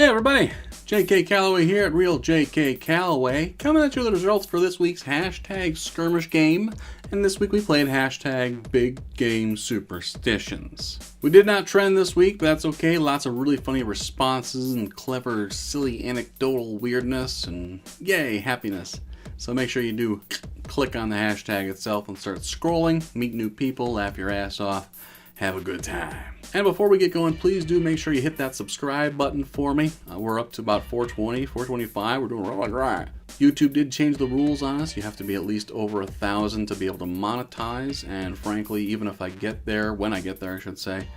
Hey everybody, JK Calloway here at Real JK Calloway, coming at you with the results for this week's hashtag skirmish game, and this week we played hashtag big game superstitions. We did not trend this week, but that's okay. Lots of really funny responses and clever, silly anecdotal weirdness, and yay, happiness. So make sure you do click on the hashtag itself and start scrolling, meet new people, laugh your ass off, have a good time. And before we get going, please do make sure you hit that subscribe button for me. We're up to about 420, 425. We're doing really great. YouTube did change the rules on us. You have to be at least over 1,000 to be able to monetize. And frankly, even if I get there, when I get there, I should say,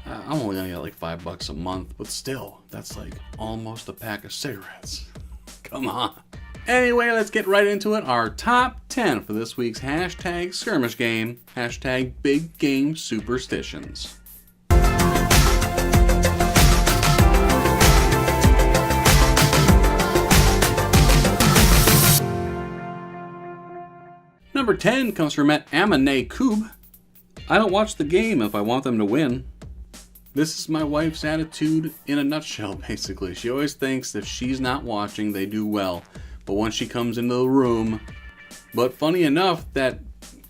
I'm only gonna get like $5 a month. But still, that's like almost a pack of cigarettes. Come on. Anyway, let's get right into it. Our top 10 for this week's hashtag skirmish game, hashtag big game superstitions. Number 10 comes from Amane Koob. I don't watch the game if I want them to win. This is my wife's attitude in a nutshell, basically. She always thinks if she's not watching, they do well. But once she comes into the room, but funny enough, that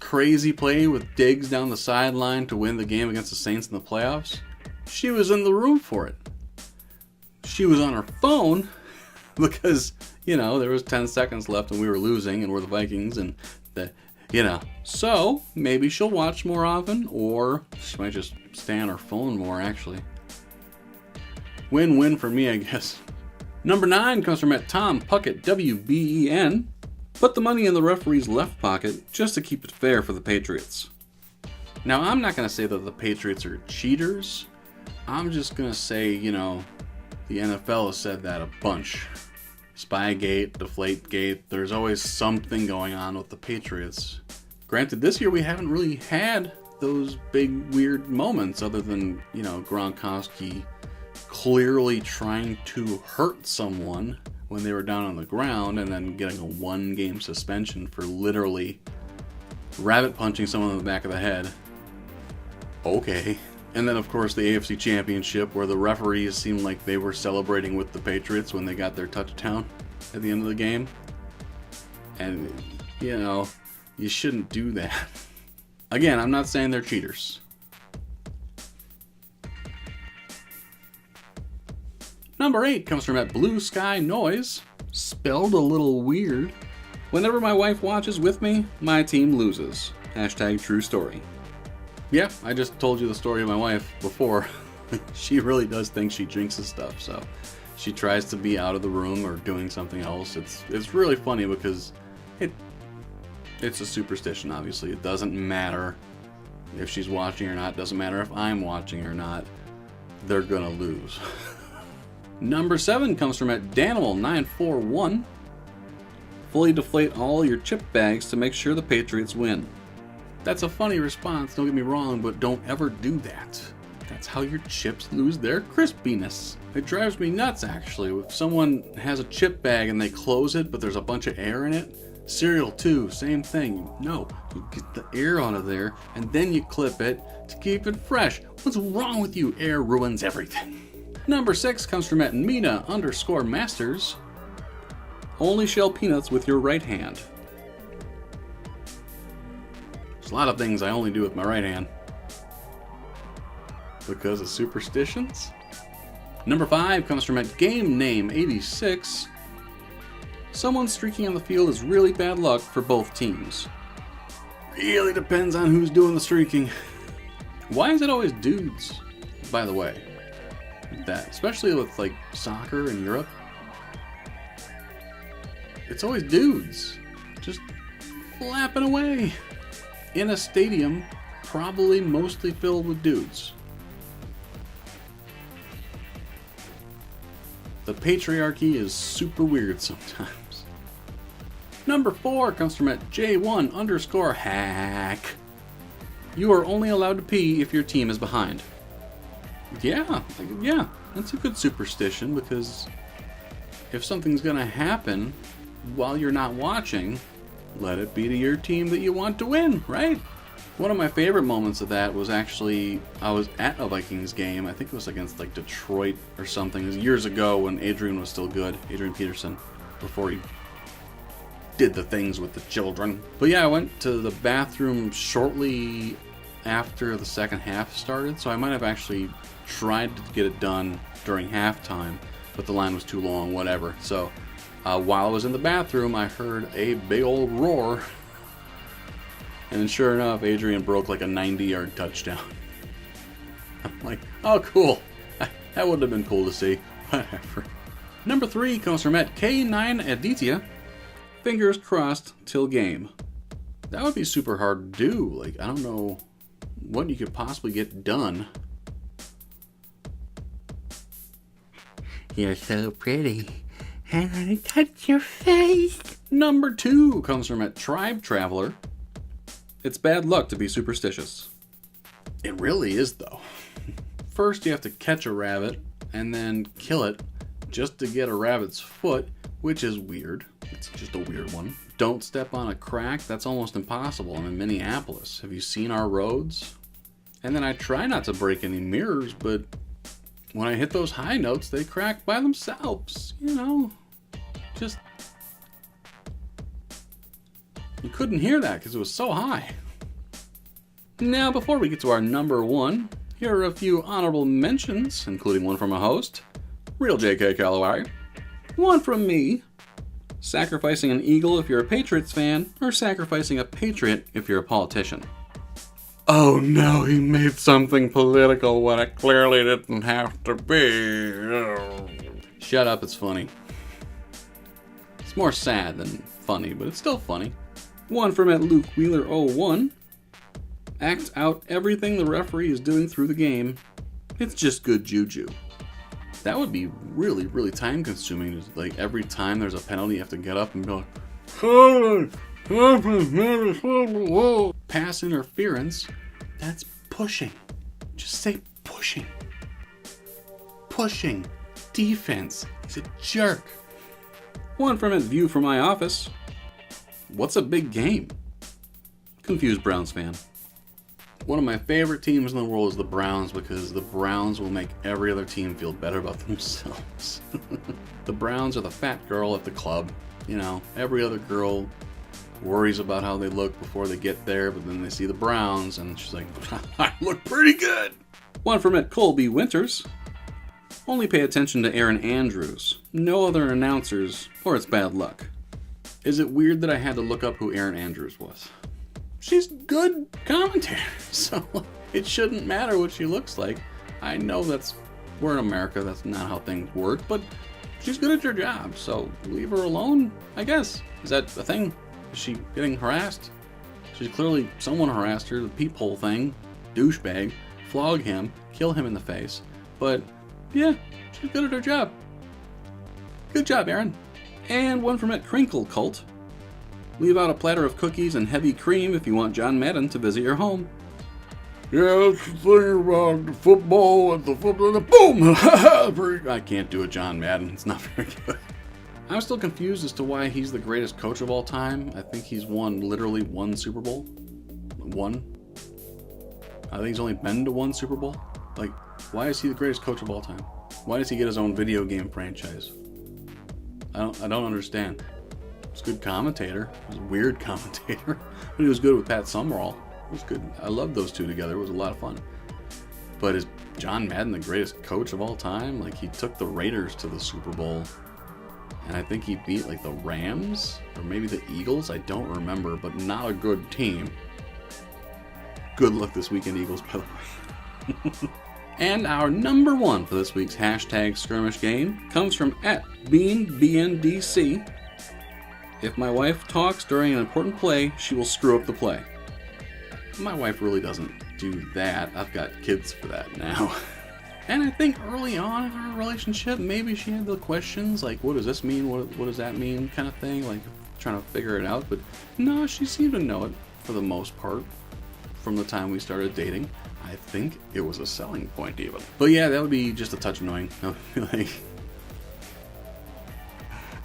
crazy play with Diggs down the sideline to win the game against the Saints in the playoffs, she was in the room for it. She was on her phone because, there was 10 seconds left and we were losing and we're the Vikings and so maybe she'll watch more often, or she might just stay on her phone more, actually. Win-win for me, I guess. Number 9 comes from Tom Puckett, WBEN. Put the money in the referee's left pocket just to keep it fair for the Patriots. Now, I'm not going to say that the Patriots are cheaters. I'm just going to say, the NFL has said that a bunch. Spygate, Deflategate, there's always something going on with the Patriots. Granted, this year we haven't really had those big weird moments other than, Gronkowski clearly trying to hurt someone when they were down on the ground and then getting a 1-game suspension for literally rabbit punching someone in the back of the head. Okay. And then, of course, the AFC Championship, where the referees seemed like they were celebrating with the Patriots when they got their touchdown at the end of the game. And, you shouldn't do that. Again, I'm not saying they're cheaters. Number 8 comes from Blue Sky Noise, spelled a little weird. Whenever my wife watches with me, my team loses. Hashtag true story. Yeah, I just told you the story of my wife before. She really does think she jinxes stuff, so she tries to be out of the room or doing something else. It's really funny because it's a superstition, obviously. It doesn't matter if she's watching or not. It doesn't matter if I'm watching or not. They're gonna lose. Number 7 comes from Danimal941. Fully deflate all your chip bags to make sure the Patriots win. That's a funny response, don't get me wrong, but don't ever do that. That's how your chips lose their crispiness. It drives me nuts, actually. If someone has a chip bag and they close it, but there's a bunch of air in it, cereal too, same thing. No, you get the air out of there, and then you clip it to keep it fresh. What's wrong with you? Air ruins everything. Number 6 comes from Mina_Masters. Only shell peanuts with your right hand. There's a lot of things I only do with my right hand. Because of superstitions. Number 5 comes from GameName86. Someone streaking on the field is really bad luck for both teams. Really depends on who's doing the streaking. Why is it always dudes, by the way? That, especially with like soccer in Europe. It's always dudes. Just flapping away. In a stadium, probably mostly filled with dudes. The patriarchy is super weird sometimes. Number 4 comes from J1_hack. You are only allowed to pee if your team is behind. Yeah, that's a good superstition because if something's gonna happen while you're not watching, let it be to your team that you want to win, right? One of my favorite moments of that was actually, I was at a Vikings game. I think it was against like Detroit or something. It was years ago when Adrian was still good. Adrian Peterson, before he did the things with the children. But yeah, I went to the bathroom shortly after the second half started, so I might have actually tried to get it done during halftime, but the line was too long, whatever. So while I was in the bathroom, I heard a big old roar. And sure enough, Adrian broke like a 90-yard touchdown. I'm like, oh, cool. That would have been cool to see. Whatever. Number 3 comes from at K9 Aditya. Fingers crossed till game. That would be super hard to do. Like, I don't know what you could possibly get done. You're so pretty. And I touch your face. Number 2 comes from at Tribe Traveler. It's bad luck to be superstitious. It really is, though. First, you have to catch a rabbit and then kill it just to get a rabbit's foot, which is weird. It's just a weird one. Don't step on a crack. That's almost impossible. I'm in Minneapolis. Have you seen our roads? And then I try not to break any mirrors, but when I hit those high notes, they crack by themselves. You know, just... You couldn't hear that because it was so high. Now, before we get to our number 1, here are a few honorable mentions, including one from a host, Real J.K. Calloway, one from me, sacrificing an eagle if you're a Patriots fan, or sacrificing a patriot if you're a politician. Oh no, he made something political when it clearly didn't have to be. Oh. Shut up, it's funny. It's more sad than funny, but it's still funny. One from at Luke Wheeler 01. Act out everything the referee is doing through the game. It's just good juju. That would be really, really time consuming. Like every time there's a penalty, you have to get up and be like, pass interference. That's pushing. Just say pushing. Pushing. Defense. He's a jerk. One from at View from my office. What's a big game? Confused Browns fan. One of my favorite teams in the world is the Browns because the Browns will make every other team feel better about themselves. The Browns are the fat girl at the club. You know, every other girl worries about how they look before they get there, but then they see the Browns and she's like, I look pretty good. One from at Colby Winters. Only pay attention to Erin Andrews. No other announcers, or it's bad luck. Is it weird that I had to look up who Erin Andrews was? She's good commentator, so it shouldn't matter what she looks like. I know we're in America, that's not how things work, but she's good at her job, so leave her alone, I guess. Is that a thing? Is she getting harassed? She's clearly, someone harassed her, the peephole thing, douchebag, flog him, kill him in the face, but yeah, she's good at her job. Good job, Erin. And one from at Crinkle Cult. Leave out a platter of cookies and heavy cream if you want John Madden to visit your home. Yeah, that's the thing about the football and the football, and boom! I can't do a John Madden, it's not very good. I'm still confused as to why he's the greatest coach of all time. I think he's won literally one Super Bowl. One. I think he's only been to one Super Bowl. Like, why is he the greatest coach of all time? Why does he get his own video game franchise? I don't understand. He's a good commentator. He was a weird commentator. But he was good with Pat Summerall. It was good. I loved those two together. It was a lot of fun. But is John Madden the greatest coach of all time? Like, he took the Raiders to the Super Bowl. And I think he beat, like, the Rams? Or maybe the Eagles? I don't remember. But not a good team. Good luck this weekend, Eagles, by the way. And our number 1 for this week's hashtag skirmish game comes from @BeanBNDC. If my wife talks during an important play, she will screw up the play. My wife really doesn't do that. I've got kids for that now. And I think early on in our relationship, maybe she had the questions like, what does this mean? What does that mean? Kind of thing, like trying to figure it out. But no, she seemed to know it for the most part from the time we started dating. I think it was a selling point even. But yeah, that would be just a touch annoying. Like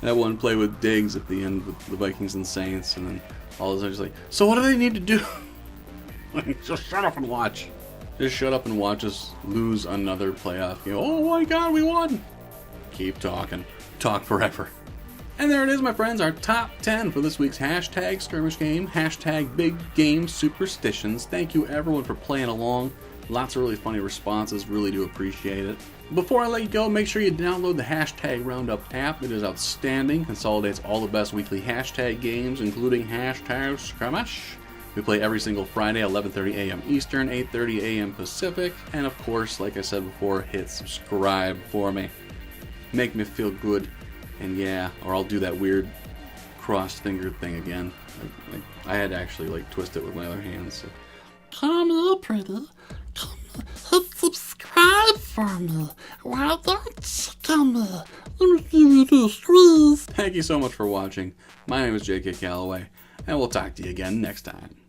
that one play with Diggs at the end with the Vikings and Saints, and then all of a sudden just like, so what do they need to do? Just shut up and watch. Just shut up and watch us lose another playoff game. Oh my god, we won! Keep talking. Talk forever. And there it is, my friends, our top 10 for this week's hashtag skirmish game, hashtag big game superstitions. Thank you everyone for playing along. Lots of really funny responses, really do appreciate it. Before I let you go, make sure you download the hashtag Roundup app. It is outstanding, consolidates all the best weekly hashtag games, including hashtag skirmish. We play every single Friday, 11:30 a.m. Eastern, 8:30 a.m. Pacific, and of course, like I said before, hit subscribe for me. Make me feel good, and yeah, or I'll do that weird crossed finger thing again. I had to actually like twist it with my other hand. So. Come here, pretty. Come here. Hit subscribe for me. Why don't you come here? Let me give you the squeeze. Thank you so much for watching. My name is J.K. Calloway, and we'll talk to you again next time.